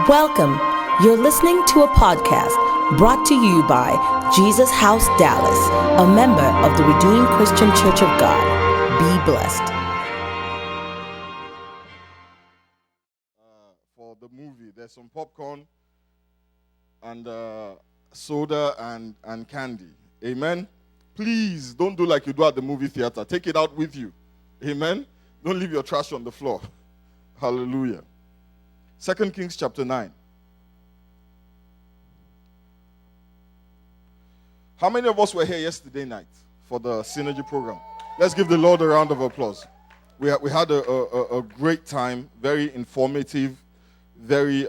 Welcome. You're listening to a podcast brought to you by Jesus House Dallas, a member of the Redeemed Christian Church of God. Be blessed. For the movie, there's some popcorn and soda and candy. Amen. Please don't do like you do at the movie theater. Take it out with you. Amen. Don't leave your trash on the floor. Hallelujah. 2 Kings chapter 9. How many of us were here yesterday night for the Synergy program? Let's give the Lord a round of applause. We had a great time, very informative, very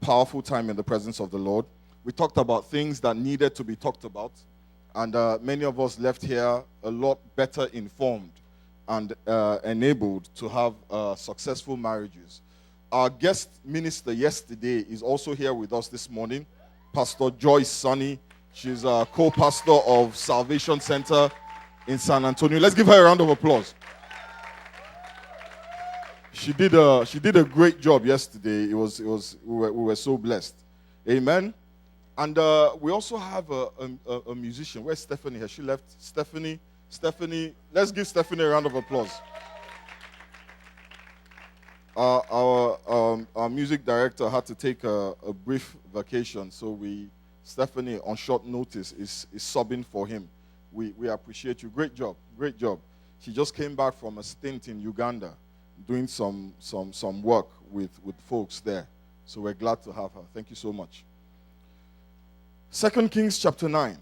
powerful time in the presence of the Lord. We talked about things that needed to be talked about, and many of us left here a lot better informed and enabled to have successful marriages. Our guest minister yesterday is also here with us this morning, Pastor Joyce Sonny. She's a co-pastor of Salvation Center in San Antonio. Let's give her a round of applause. She did a great job yesterday. We were so blessed. Amen. And we also have a musician. Where's Stephanie? Has she left? Stephanie, let's give Stephanie a round of applause. Our music director had to take a brief vacation, so Stephanie, on short notice, is subbing for him. We appreciate you. Great job. She just came back from a stint in Uganda, doing some work with folks there. So we're glad to have her. Thank you so much. 2 Kings chapter 9.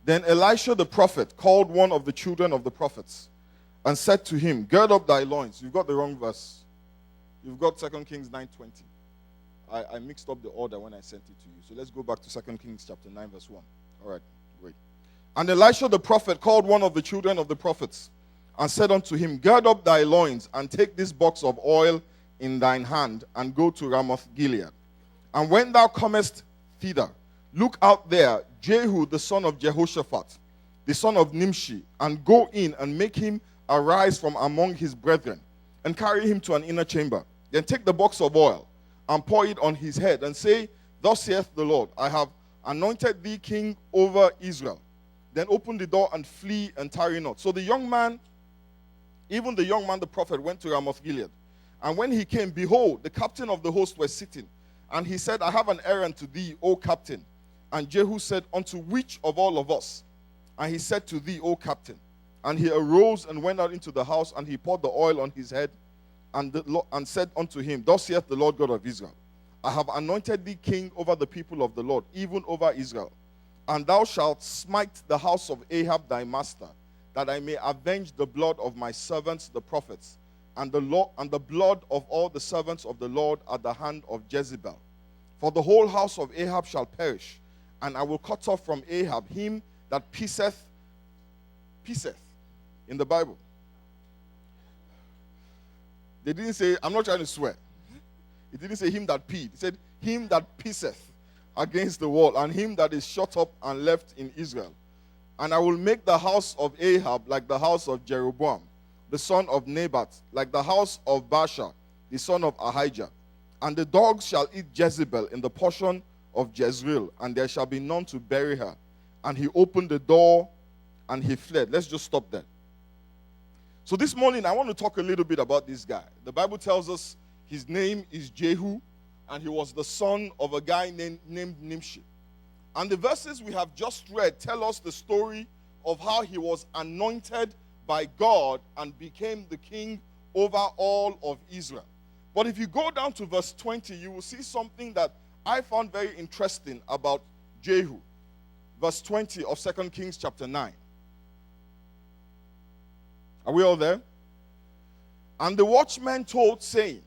Then Elisha the prophet called one of the children of the prophets and said to him, "Gird up thy loins." You've got the wrong verse. You've got 2 Kings 9:20. I mixed up the order when I sent it to you. So let's go back to 2 Kings chapter 9 verse 1. All right, great. And Elisha the prophet called one of the children of the prophets and said unto him, "Gird up thy loins and take this box of oil in thine hand and go to Ramoth Gilead. And when thou comest thither, look out there Jehu the son of Jehoshaphat, the son of Nimshi, and go in and make him arise from among his brethren, and carry him to an inner chamber. Then take the box of oil and pour it on his head, and say, Thus saith the Lord, I have anointed thee king over Israel. Then open the door and flee and tarry not." So the young man, even the young man the prophet, went to Ramoth Gilead. And when he came, behold, the captain of the host was sitting. And he said, "I have an errand to thee, O captain." And Jehu said, "Unto which of all of us?" And he said, "To thee, O captain." And he arose and went out into the house, and he poured the oil on his head, and said unto him, "Thus saith the Lord God of Israel, I have anointed thee king over the people of the Lord, even over Israel. And thou shalt smite the house of Ahab thy master, that I may avenge the blood of my servants the prophets, and the blood of all the servants of the Lord at the hand of Jezebel. For the whole house of Ahab shall perish, and I will cut off from Ahab him that pieceth in the Bible. They didn't say, I'm not trying to swear. It didn't say him that peed. It said him that pieceth against the wall, and him that is shut up and left in Israel. And I will make the house of Ahab like the house of Jeroboam, the son of Nebat, like the house of Baasha, the son of Ahijah. And the dogs shall eat Jezebel in the portion of Jezreel, and there shall be none to bury her. And he opened the door, and he fled. Let's just stop there. So this morning, I want to talk a little bit about this guy. The Bible tells us his name is Jehu, and he was the son of a guy named Nimshi. And the verses we have just read tell us the story of how he was anointed by God and became the king over all of Israel. But if you go down to verse 20, you will see something that I found very interesting about Jehu. Verse 20 of 2 Kings chapter 9. Are we all there? And the watchman told, saying,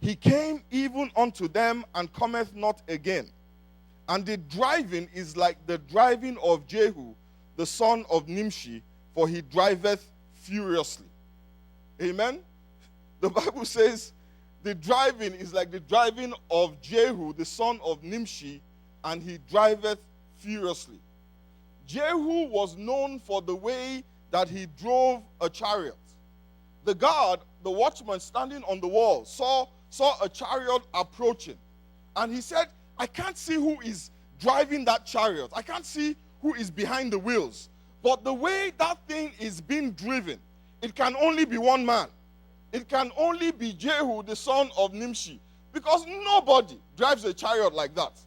He came even unto them and cometh not again. And the driving is like the driving of Jehu, the son of Nimshi, for he driveth furiously. Amen? The Bible says the driving is like the driving of Jehu, the son of Nimshi, and he driveth furiously. Jehu was known for the way that he drove a chariot. The guard, the watchman standing on the wall, saw a chariot approaching. And he said, I can't see who is driving that chariot. I can't see who is behind the wheels. But the way that thing is being driven, it can only be one man. It can only be Jehu, the son of Nimshi. Because nobody drives a chariot like that.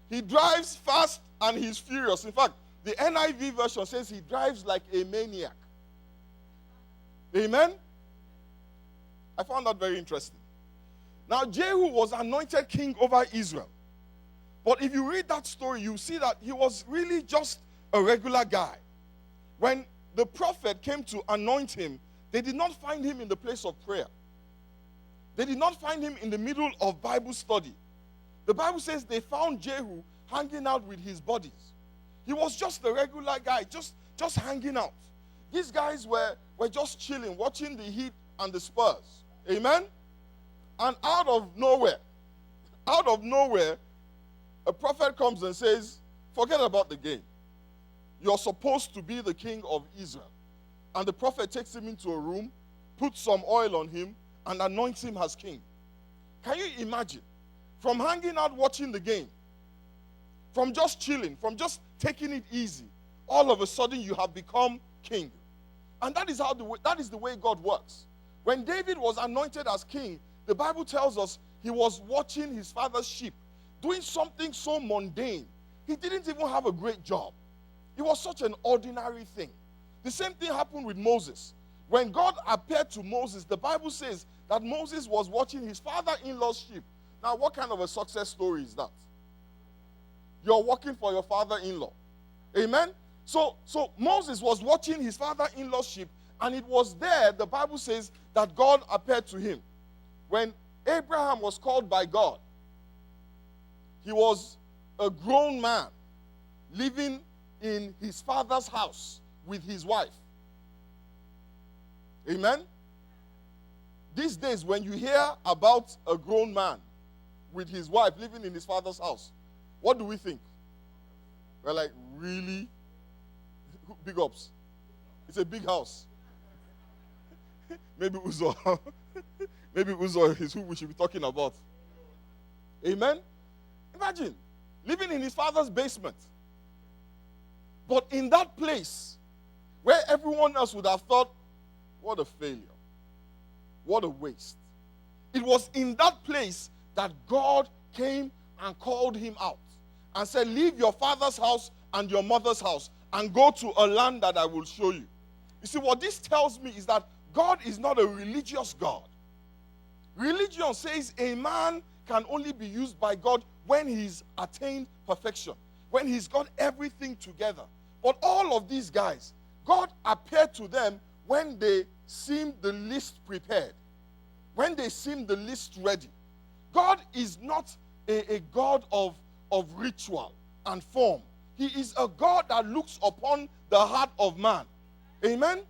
He drives fast and he's furious. In fact, the NIV version says he drives like a maniac. Amen? I found that very interesting. Now, Jehu was anointed king over Israel. But if you read that story, you see that he was really just a regular guy. When the prophet came to anoint him, they did not find him in the place of prayer. They did not find him in the middle of Bible study. The Bible says they found Jehu hanging out with his buddies. He was just a regular guy, just hanging out. These guys were just chilling, watching the Heat and the Spurs. Amen? And out of nowhere, a prophet comes and says, forget about the game. You're supposed to be the king of Israel. And the prophet takes him into a room, puts some oil on him, and anoints him as king. Can you imagine? From hanging out watching the game, from just chilling, from just taking it easy, all of a sudden you have become king. And that is the way God works. When David was anointed as king, the Bible tells us he was watching his father's sheep, doing something so mundane. He didn't even have a great job. It was such an ordinary thing. The same thing happened with Moses. When God appeared to Moses, the Bible says that Moses was watching his father-in-law's sheep. Now, what kind of a success story is that? You're working for your father-in-law. Amen? So Moses was watching his father-in-law's sheep, and it was there, the Bible says, that God appeared to him. When Abraham was called by God, he was a grown man living in his father's house with his wife. Amen? These days, when you hear about a grown man with his wife living in his father's house, what do we think? We're like, really? Big ups. It's a big house. Maybe Uzo. Maybe Uzo is who we should be talking about. Amen? Imagine living in his father's basement. But in that place where everyone else would have thought, what a failure. What a waste. It was in that place that God came and called him out and said, leave your father's house and your mother's house and go to a land that I will show you. You see, what this tells me is that God is not a religious God. Religion says a man can only be used by God when he's attained perfection, when he's got everything together. But all of these guys, God appeared to them when they seemed the least prepared, when they seemed the least ready. God is not a God of ritual and form. He is a God that looks upon the heart of man. Amen?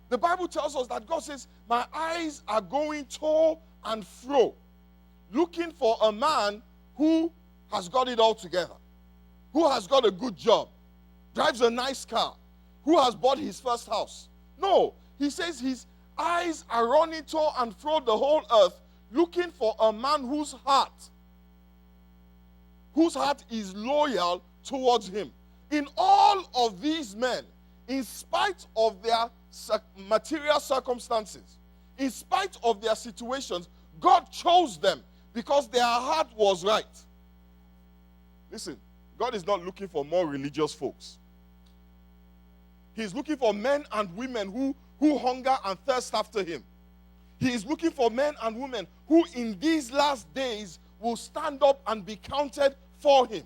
The Bible tells us that God says, my eyes are going to and fro, looking for a man who has got it all together, who has got a good job, drives a nice car, who has bought his first house. No, he says his eyes are running to and fro the whole earth, looking for a man whose heart is loyal towards him. In all of these men, in spite of their material circumstances, in spite of their situations, God chose them because their heart was right. Listen, God is not looking for more religious folks. He's looking for men and women who hunger and thirst after him. He is looking for men and women who in these last days will stand up and be counted for him.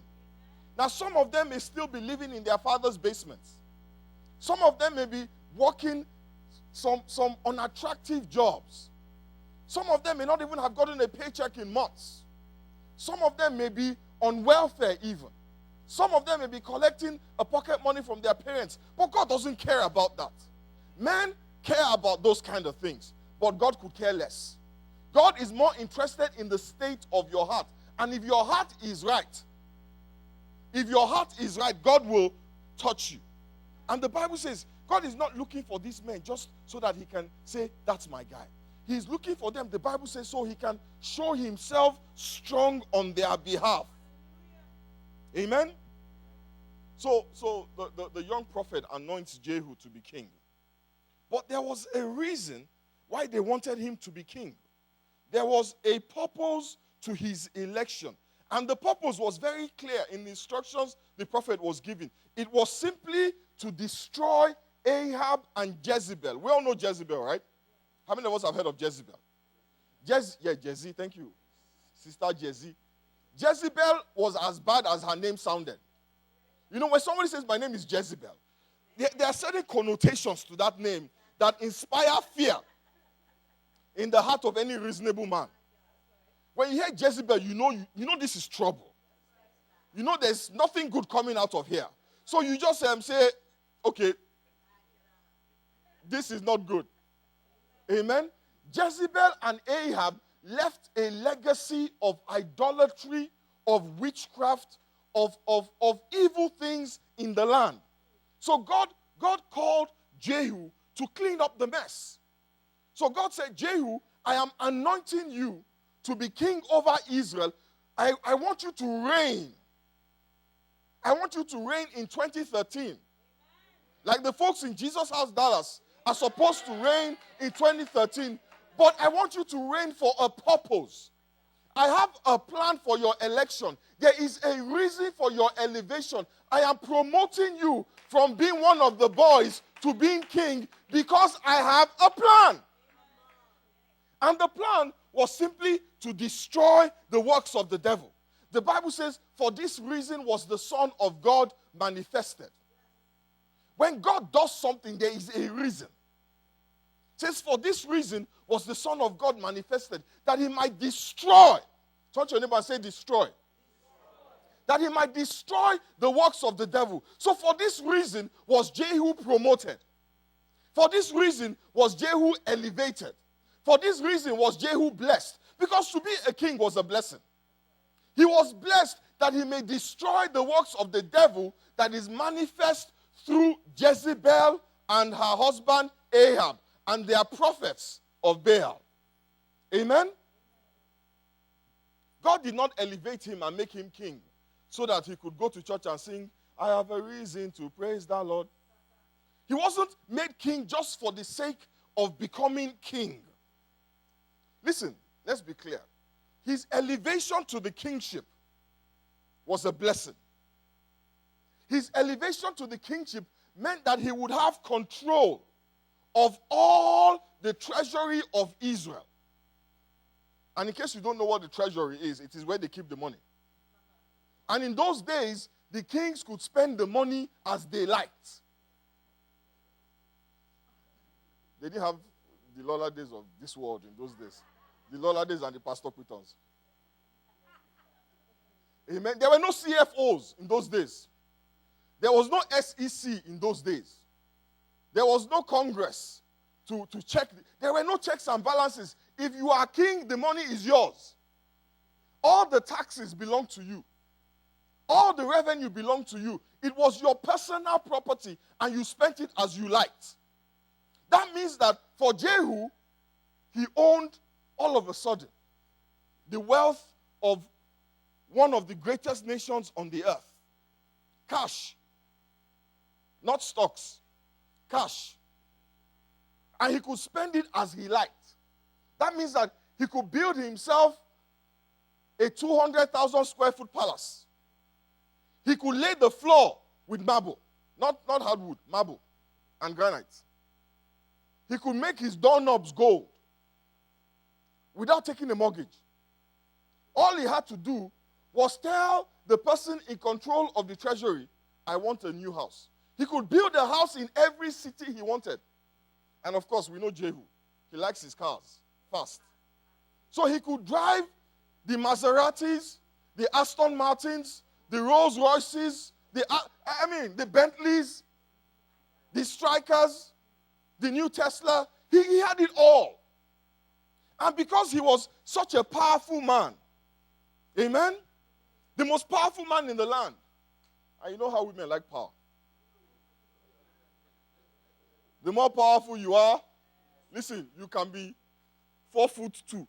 Now, some of them may still be living in their father's basements. Some of them may be working some unattractive jobs. Some of them may not even have gotten a paycheck in months. Some of them may be on welfare even. Some of them may be collecting a pocket money from their parents. But God doesn't care about that. Men care about those kind of things. But God could care less. God is more interested in the state of your heart. And if your heart is right, God will touch you. And the Bible says, God is not looking for these men just so that he can say, that's my guy. He's looking for them, the Bible says, so he can show himself strong on their behalf. Amen? So the young prophet anoints Jehu to be king. But there was a reason why they wanted him to be king. There was a purpose to his election. And the purpose was very clear in the instructions the prophet was giving. It was simply to destroy Ahab and Jezebel. We all know Jezebel, right? How many of us have heard of Jezebel? Jezzy, thank you. Sister Jezzy. Jezebel was as bad as her name sounded. You know, when somebody says, my name is Jezebel, there are certain connotations to that name that inspire fear in the heart of any reasonable man. When you hear Jezebel, you know this is trouble. You know there's nothing good coming out of here. So you just say, okay, this is not good. Amen? Jezebel and Ahab left a legacy of idolatry, of witchcraft, of evil things in the land. So God called Jehu to clean up the mess. So God said, Jehu, I am anointing you to be king over Israel. I want you to reign. I want you to reign in 2013. Like the folks in Jesus House Dallas are supposed to reign in 2013. But I want you to reign for a purpose. I have a plan for your election. There is a reason for your elevation. I am promoting you from being one of the boys to being king because I have a plan. And the plan was simply to destroy the works of the devil. The Bible says, for this reason was the Son of God manifested. When God does something, there is a reason. It says, for this reason was the Son of God manifested, that he might destroy. Turn to your neighbor and say, destroy. That he might destroy the works of the devil. So for this reason was Jehu promoted. For this reason was Jehu elevated. For this reason was Jehu blessed. Because to be a king was a blessing. He was blessed that he may destroy the works of the devil that is manifest through Jezebel and her husband Ahab and their prophets of Baal. Amen? God did not elevate him and make him king so that he could go to church and sing, I have a reason to praise the Lord. He wasn't made king just for the sake of becoming king. Listen, let's be clear. His elevation to the kingship was a blessing. His elevation to the kingship meant that he would have control of all the treasury of Israel. And in case you don't know what the treasury is, it is where they keep the money. And in those days, the kings could spend the money as they liked. They didn't have the Lola days of this world in those days. The Lola days and the Pastor Quitons. Amen. There were no CFOs in those days. There was no SEC in those days. There was no Congress to check. There were no checks and balances. If you are king, the money is yours. All the taxes belong to you. All the revenue belonged to you. It was your personal property, and you spent it as you liked. That means that for Jehu, he owned all of a sudden the wealth of one of the greatest nations on the earth. Cash. Not stocks. Cash. And he could spend it as he liked. That means that he could build himself a 200,000 square foot palace. He could lay the floor with marble. Not hardwood, marble and granite. He could make his doorknobs gold without taking a mortgage. All he had to do was tell the person in control of the treasury, I want a new house. He could build a house in every city he wanted. And of course, we know Jehu. He likes his cars fast. So he could drive the Maseratis, the Aston Martins, the Rolls Royces, the Bentleys, the Strikers, the new Tesla. He had it all. And because he was such a powerful man, amen, the most powerful man in the land. And you know how women like power. The more powerful you are, listen, you can be 4'2",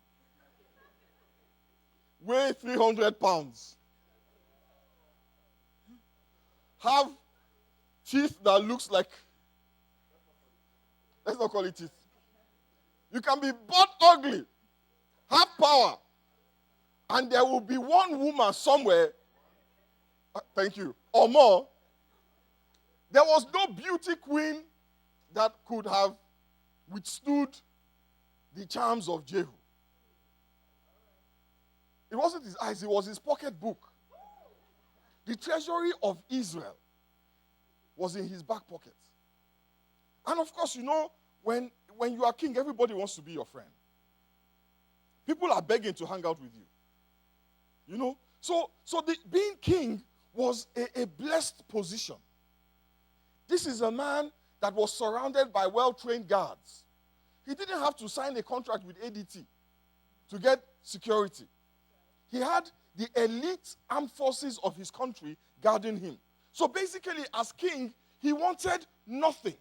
weigh 300 pounds, have teeth that looks like, let's not call it teeth. You can be butt ugly, have power, and there will be one woman somewhere, thank you, or more. There was no beauty queen that could have withstood the charms of Jehu. It wasn't his eyes, it was his pocketbook. The treasury of Israel was in his back pocket. And of course, you know, when you are king, everybody wants to be your friend. People are begging to hang out with you. You know? So being king was a blessed position. This is a man that was surrounded by well-trained guards. He didn't have to sign a contract with ADT to get security. He had the elite armed forces of his country guarding him. So basically, as king, he wanted nothing.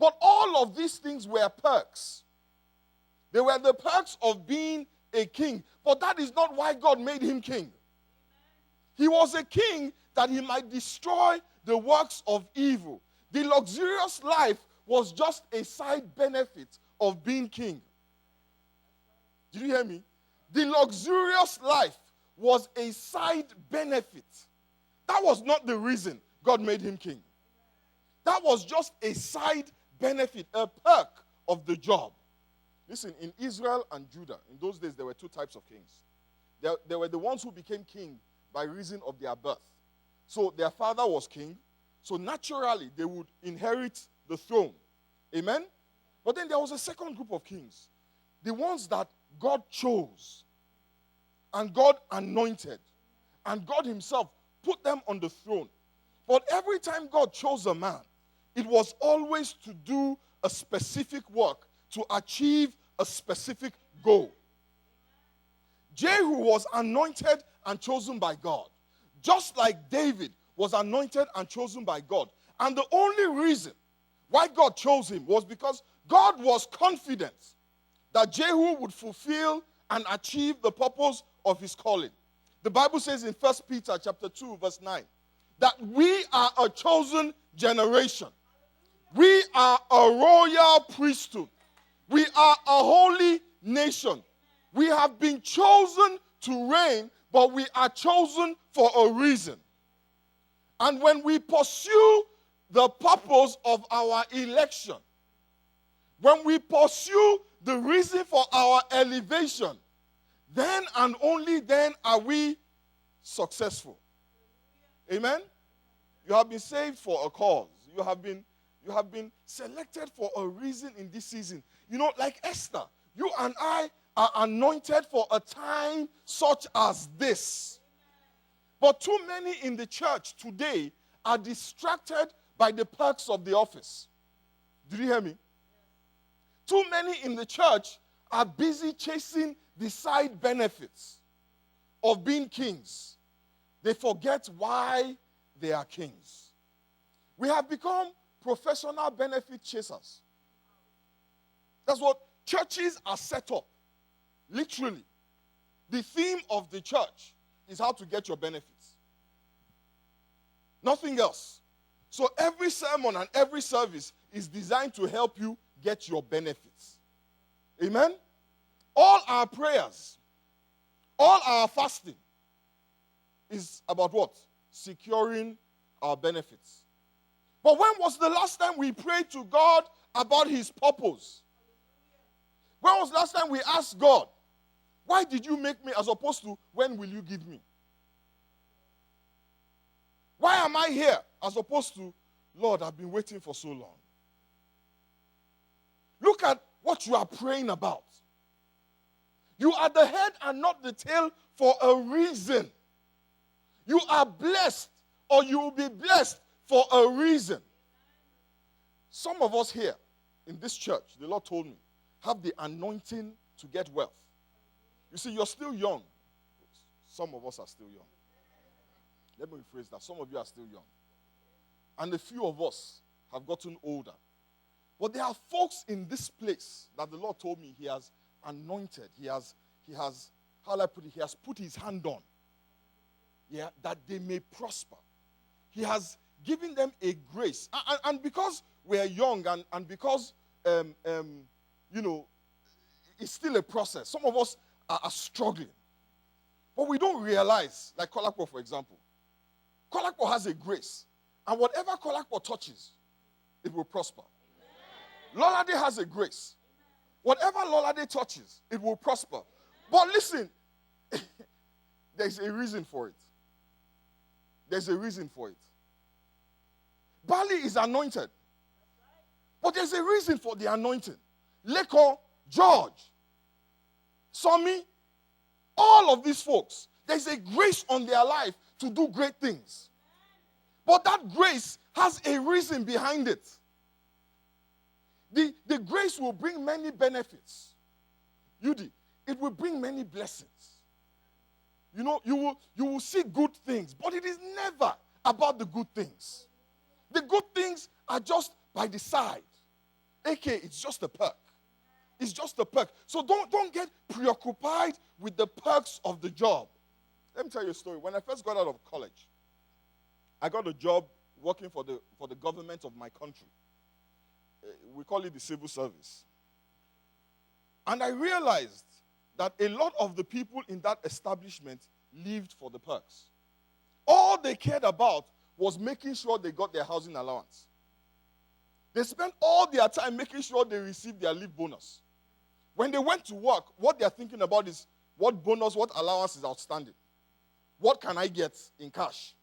But all of these things were perks. They were the perks of being a king. But that is not why God made him king. He was a king that he might destroy the works of evil. The luxurious life was just a side benefit of being king. Did you hear me? The luxurious life was a side benefit. That was not the reason God made him king. That was just a side benefit, a perk of the job. Listen, in Israel and Judah, in those days, there were two types of kings. There were the ones who became king by reason of their birth. So their father was king, so naturally they would inherit the throne. Amen? But then there was a second group of kings, the ones that God chose and God anointed and God himself put them on the throne. But every time God chose a man, it was always to do a specific work, to achieve a specific goal. Jehu was anointed and chosen by God, just like David was anointed and chosen by God. And the only reason why God chose him was because God was confident that Jehu would fulfill and achieve the purpose of his calling. The Bible says in 1 Peter chapter 2, verse 9, that we are a chosen generation. We are a royal priesthood. We are a holy nation. We have been chosen to reign, but we are chosen for a reason. And when we pursue the purpose of our election, when we pursue the reason for our elevation, then and only then are we successful. Amen? You have been saved for a cause. You have been selected for a reason in this season. You know, like Esther, you and I are anointed for a time such as this. But too many in the church today are distracted by the perks of the office. Did you hear me? Too many in the church are busy chasing the side benefits of being kings. They forget why they are kings. We have become professional benefit chasers. That's what churches are set up. Literally. The theme of the church is how to get your benefits. Nothing else. So every sermon and every service is designed to help you get your benefits. Amen? All our prayers, all our fasting is about what? Securing our benefits. But when was the last time we prayed to God about his purpose? When was the last time we asked God, why did you make me, as opposed to when will you give me? Why am I here? As opposed to, Lord, I've been waiting for so long. Look at what you are praying about. You are the head and not the tail for a reason. You are blessed, or you will be blessed for a reason. Some of us here in this church, the Lord told me, have the anointing to get wealth. You see, you're still young. Some of us are still young. Let me rephrase that. Some of you are still young. And a few of us have gotten older. But there are folks in this place that the Lord told me He has anointed. He has, how do I put it? He has put His hand on. Yeah, that they may prosper. He has given them a grace. And because we're young and because, it's still a process. Some of us are struggling. But we don't realize, like Kolakpo, for example. Kolakpo has a grace. And whatever Kolakpo touches, it will prosper. Lolade has a grace. Whatever Lolade touches, it will prosper. But listen, there's a reason for it. There's a reason for it. Bali is anointed. But there's a reason for the anointing. Leko, George, Somi, all of these folks, there's a grace on their life to do great things. But that grace has a reason behind it. The grace will bring many benefits. It will bring many blessings. You will see good things, but it is never about the good things. The good things are just by the side. Okay, it's just a perk. It's just a perk. So don't get preoccupied with the perks of the job. Let me tell you a story. When I first got out of college, I got a job working for the government of my country. We call it the civil service. And I realized that a lot of the people in that establishment lived for the perks. All they cared about was making sure they got their housing allowance. They spent all their time making sure they received their leave bonus. When they went to work, what they're thinking about is what bonus, what allowance is outstanding. What can I get in cash?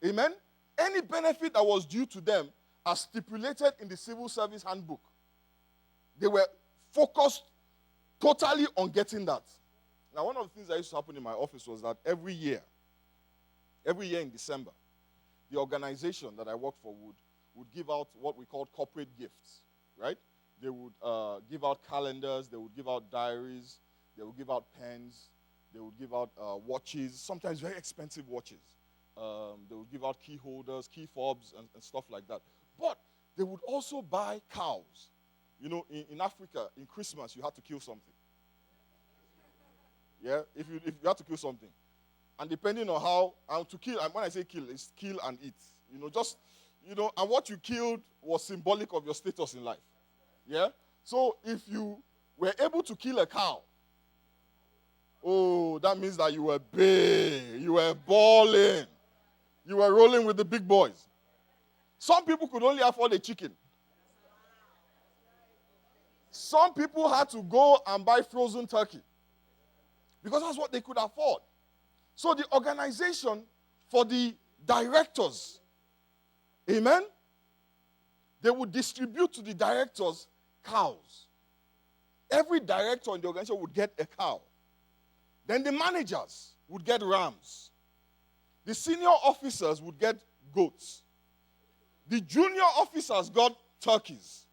Amen? Any benefit that was due to them as stipulated in the civil service handbook, they were focused totally on getting that. Now, one of the things that used to happen in my office was that every year in December, the organization that I worked for would give out what we called corporate gifts, right? They would give out calendars, they would give out diaries, they would give out pens, they would give out watches, sometimes very expensive watches. They would give out key holders, key fobs, and stuff like that. But they would also buy cows. In Africa, in Christmas, you had to kill something. Yeah, if you had to kill something. And depending on how, to kill, and when I say kill, it's kill and eat. And what you killed was symbolic of your status in life. Yeah? So if you were able to kill a cow, that means that you were big, you were balling, you were rolling with the big boys. Some people could only afford a chicken. Some people had to go and buy frozen turkey because that's what they could afford. So the organization for the directors, amen, they would distribute to the directors cows. Every director in the organization would get a cow. Then the managers would get rams. The senior officers would get goats. The junior officers got turkeys.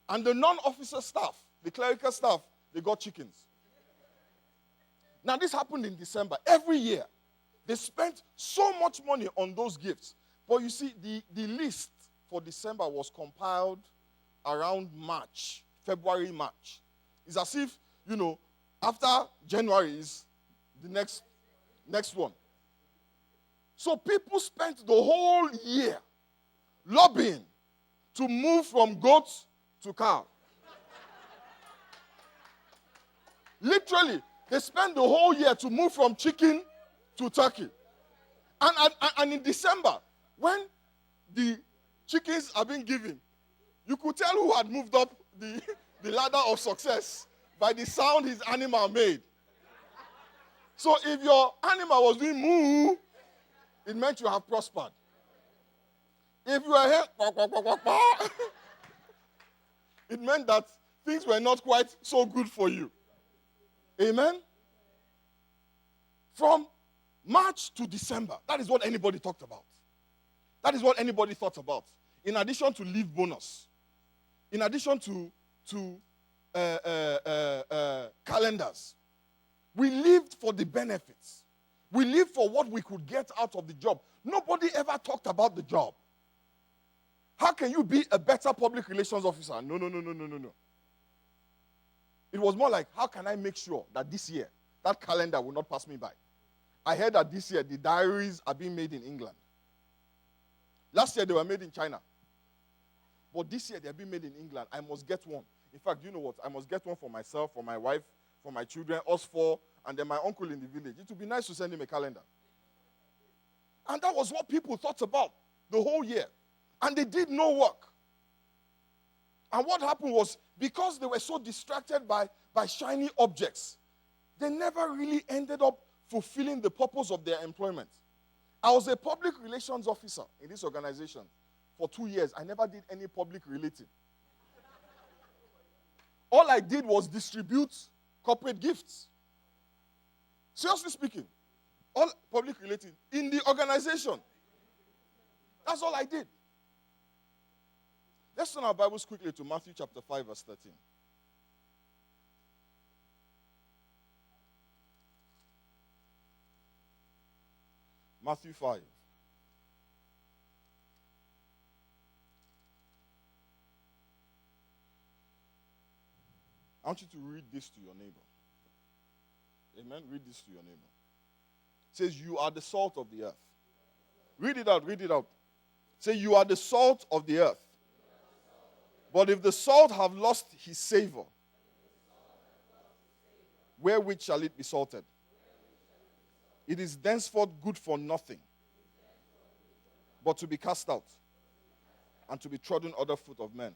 And the non-officer staff, the clerical staff, they got chickens. Now, this happened in December. Every year, they spent so much money on those gifts. But you see, the list for December was compiled around March, February, March. It's as if, after January is the next one. So people spent the whole year lobbying to move from goats to cow. Literally, they spent the whole year to move from chicken to turkey. And in December, when the chickens are being given, you could tell who had moved up the ladder of success by the sound his animal made. So if your animal was doing moo, it meant you have prospered. If you were here, it meant that things were not quite so good for you. Amen? From March to December, that is what anybody talked about. That is what anybody thought about. In addition to leave bonus, in addition to calendars, we lived for the benefits. We lived for what we could get out of the job. Nobody ever talked about the job. How can you be a better public relations officer? No, no, no, no, no, no, no. It was more like, how can I make sure that this year, that calendar will not pass me by? I heard that this year, the diaries are being made in England. Last year, they were made in China. But this year, they're being made in England. I must get one. In fact, you know what? I must get one for myself, for my wife, for my children, us four, and then my uncle in the village. It would be nice to send him a calendar. And that was what people thought about the whole year. And they did no work. And what happened was, because they were so distracted by shiny objects, they never really ended up fulfilling the purpose of their employment. I was a public relations officer in this organization for 2 years. I never did any public relating. All I did was distribute corporate gifts. Seriously speaking, all public relating in the organization. That's all I did. Let's turn our Bibles quickly to Matthew chapter 5, verse 13. Matthew 5. I want you to read this to your neighbor. Amen? Read this to your neighbor. It says, you are the salt of the earth. Read it out, read it out. Say, you are the salt of the earth. But if the salt have lost his savor, wherewith shall it be salted? It is thenceforth good for nothing, but to be cast out, and to be trodden under foot of men.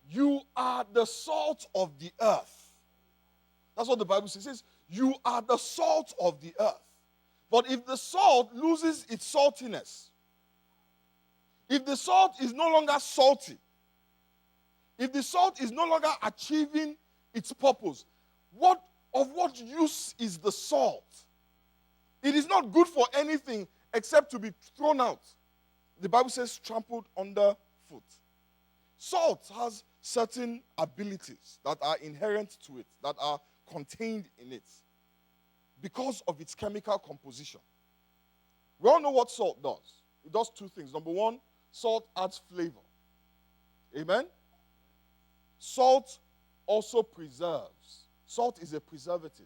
You are the salt of the earth. That's what the Bible says. It says, you are the salt of the earth. But if the salt loses its saltiness, if the salt is no longer salty, if the salt is no longer achieving its purpose, of what use is the salt? It is not good for anything except to be thrown out. The Bible says trampled underfoot. Salt has certain abilities that are inherent to it, that are contained in it, because of its chemical composition. We all know what salt does. It does two things. Number one, salt adds flavor. Amen? Salt also preserves. Salt is a preservative.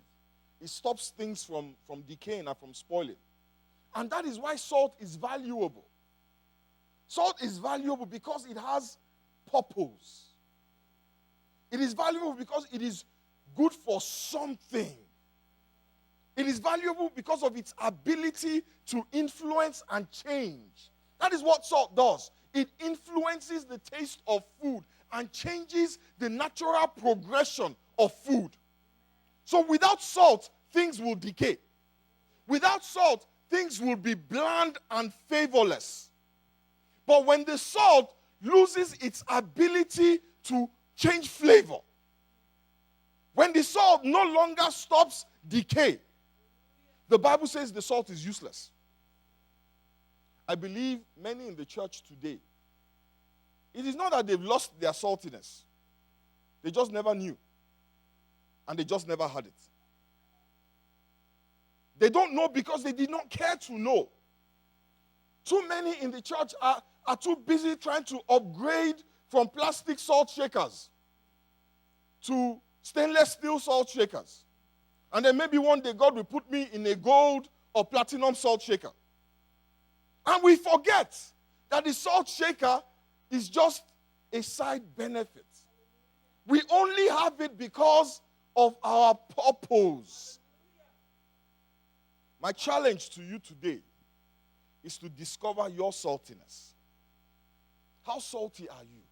It stops things from decaying and from spoiling. And that is why salt is valuable. Salt is valuable because it has purpose. It is valuable because it is good for something. It is valuable because of its ability to influence and change. That is what salt does. It influences the taste of food and changes the natural progression of food. So without salt, things will decay. Without salt, things will be bland and flavorless. But when the salt loses its ability to change flavor, when the salt no longer stops decay, the Bible says the salt is useless. I believe many in the church today, it is not that they've lost their saltiness. They just never knew. And they just never had it. They don't know because they did not care to know. Too many in the church are too busy trying to upgrade from plastic salt shakers to stainless steel salt shakers. And then maybe one day God will put me in a gold or platinum salt shaker. And we forget that the salt shaker is just a side benefit. We only have it because of our purpose. My challenge to you today is to discover your saltiness. How salty are you?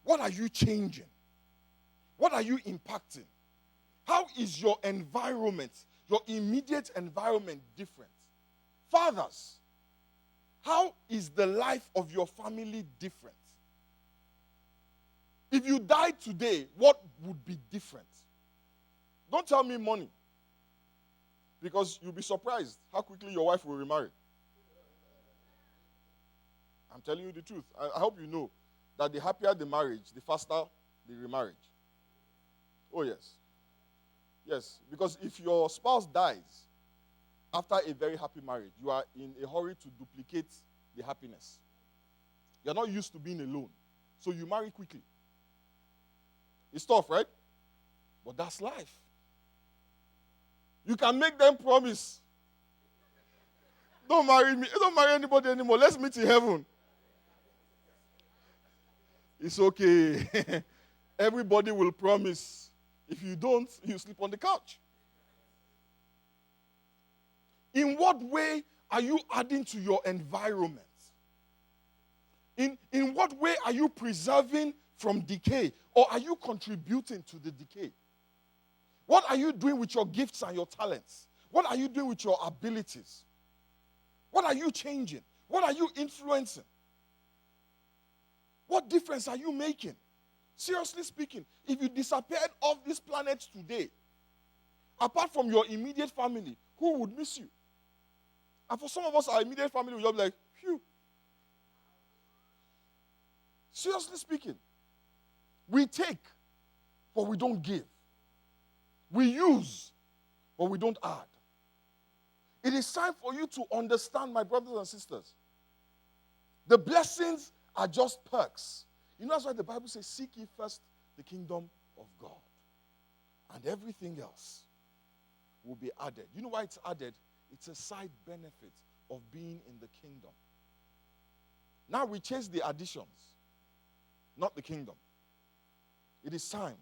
What are you changing? What are you impacting? How is your environment, your immediate environment different? Fathers, how is the life of your family different? If you died today, what would be different? Don't tell me money. Because you'll be surprised how quickly your wife will remarry. I'm telling you the truth. I hope you know that the happier the marriage, the faster the remarriage. Oh, yes. Yes, because if your spouse dies after a very happy marriage, you are in a hurry to duplicate the happiness. You're not used to being alone. So you marry quickly. It's tough, right? But that's life. You can make them promise. Don't marry me. Don't marry anybody anymore. Let's meet in heaven. It's okay. Everybody will promise. If you don't, you sleep on the couch. In what way are you adding to your environment? In what way are you preserving from decay? Or are you contributing to the decay? What are you doing with your gifts and your talents? What are you doing with your abilities? What are you changing? What are you influencing? What difference are you making? Seriously speaking, if you disappeared off this planet today, apart from your immediate family, who would miss you? And for some of us, our immediate family will just be like, phew. Seriously speaking, we take, but we don't give. We use, but we don't add. It is time for you to understand, my brothers and sisters. The blessings are just perks. You know that's why the Bible says, seek ye first the kingdom of God. And everything else will be added. You know why it's added? It's a side benefit of being in the kingdom. Now we chase the additions, not the kingdom. It is time.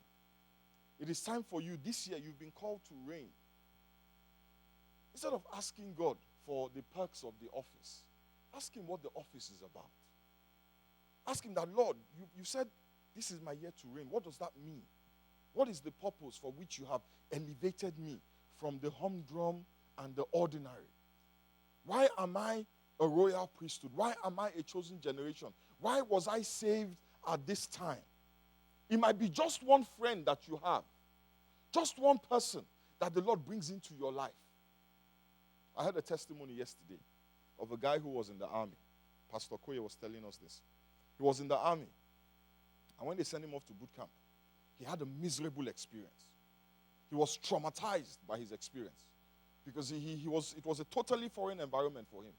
It is time for you. This year you've been called to reign. Instead of asking God for the perks of the office, ask him what the office is about. Ask him that, Lord, you said this is my year to reign. What does that mean? What is the purpose for which you have elevated me from the humdrum and the ordinary? Why am I a royal priesthood? Why am I a chosen generation? Why was I saved at this time? It might be just one friend that you have, just one person that the Lord brings into your life. I heard a testimony yesterday of a guy who was in the army. Pastor Koye was telling us this. He was in the army, and when they sent him off to boot camp, he had a miserable experience. He was traumatized by his experience because it was a totally foreign environment for him.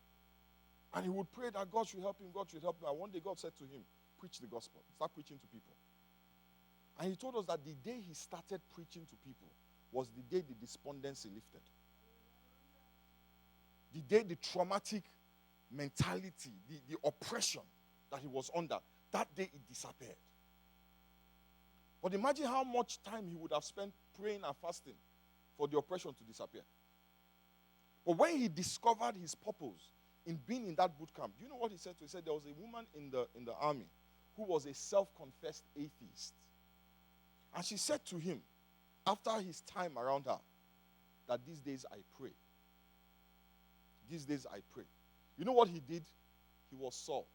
And he would pray that God should help him, God should help him. And one day God said to him, preach the gospel, start preaching to people. And he told us that the day he started preaching to people was the day the despondency lifted. The day the traumatic mentality, the oppression that he was under, that day it disappeared. But imagine how much time he would have spent praying and fasting for the oppression to disappear. But when he discovered his purpose in being in that boot camp, do you know what he said to? He said there was a woman in the army who was a self-confessed atheist. And she said to him, after his time around her, that these days I pray. These days I pray. You know what he did? He was salt.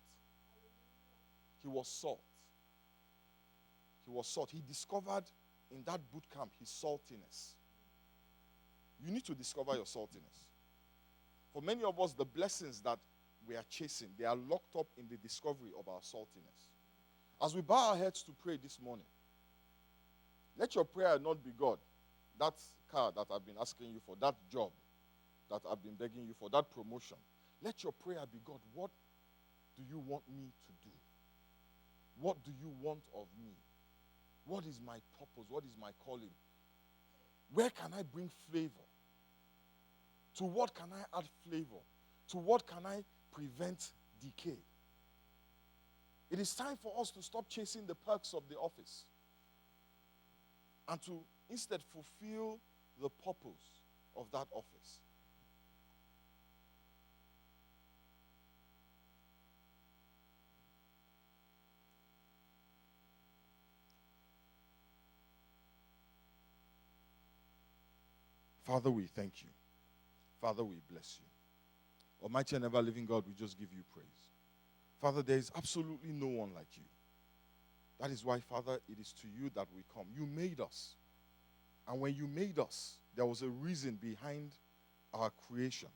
He was salt. He was salt. He discovered in that boot camp his saltiness. You need to discover your saltiness. For many of us, the blessings that we are chasing, they are locked up in the discovery of our saltiness. As we bow our heads to pray this morning, let your prayer not be, God, that car that I've been asking you for, that job that I've been begging you for, that promotion. Let your prayer be, God, what do you want me to do? What do you want of me? What is my purpose? What is my calling? Where can I bring flavor? To what can I add flavor? To what can I prevent decay? It is time for us to stop chasing the perks of the office and to instead fulfill the purpose of that office. Father, we thank you. Father, we bless you. Almighty and ever-living God, we just give you praise. Father, there is absolutely no one like you. That is why, Father, it is to you that we come. You made us. And when you made us, there was a reason behind our creation.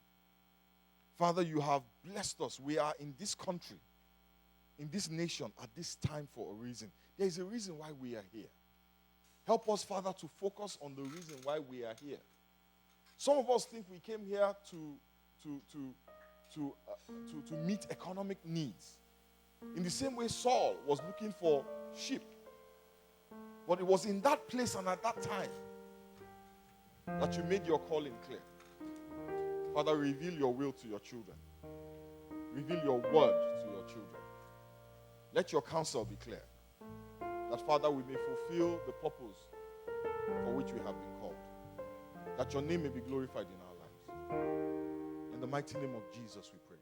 Father, you have blessed us. We are in this country, in this nation, at this time for a reason. There is a reason why we are here. Help us, Father, to focus on the reason why we are here. Some of us think we came here to to meet economic needs. In the same way, Saul was looking for sheep. But it was in that place and at that time that you made your calling clear. Father, reveal your will to your children. Reveal your word to your children. Let your counsel be clear. That, Father, we may fulfill the purpose for which we have been called. That your name may be glorified in our lives. In the mighty name of Jesus we pray.